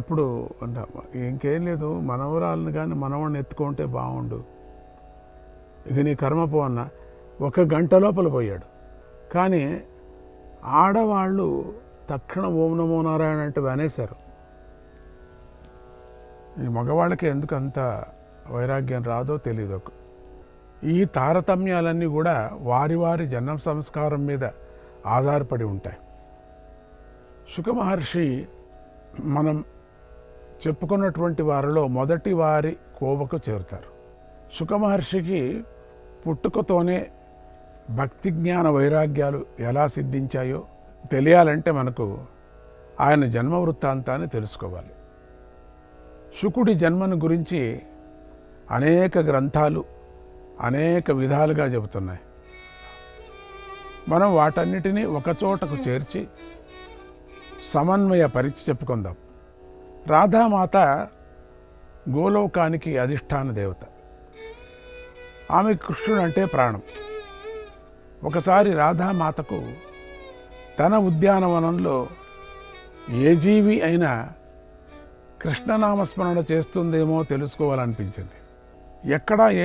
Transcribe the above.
అప్పుడు అంట ఇంకేం లేదు, మనవరాలను కానీ మనవాడిని ఎత్తుకుంటే బాగుండు, ఇక నీ కర్మ పో అన్న. 1 గంట లోపల పోయాడు. కానీ ఆడవాళ్ళు తక్షణం ఓం నమో నారాయణ అంటే అనేశారు. ఈ మగవాళ్ళకి ఎందుకు అంత వైరాగ్యం రాదో తెలియదు. ఈ తారతమ్యాలన్నీ కూడా వారి వారి జన్మ సంస్కారం మీద ఆధారపడి ఉంటాయి. శుక మహర్షి మనం చెప్పుకున్నటువంటి వారిలో మొదటి వారి కోవకు చేరుతారు. శుక మహర్షికి పుట్టుకతోనే భక్తి జ్ఞాన వైరాగ్యాలు ఎలా సిద్ధించాయో తెలియాలంటే మనకు ఆయన జన్మ వృత్తాంతాన్ని తెలుసుకోవాలి. శుకుడి జన్మను గురించి అనేక గ్రంథాలు అనేక విధాలుగా చెబుతున్నాయి. మనం వాటన్నిటినీ ఒకచోటకు చేర్చి సమన్వయపరిచి చెప్పుకుందాం. రాధామాత గోలోకానికి అధిష్టాన దేవత. ఆమె కృష్ణుడు అంటే ప్రాణం. ఒకసారి రాధామాతకు తన ఉద్యానవనంలో ఏ జీవి అయినా కృష్ణనామస్మరణ చేస్తుందేమో తెలుసుకోవాలనిపించింది. ఎక్కడా ఏ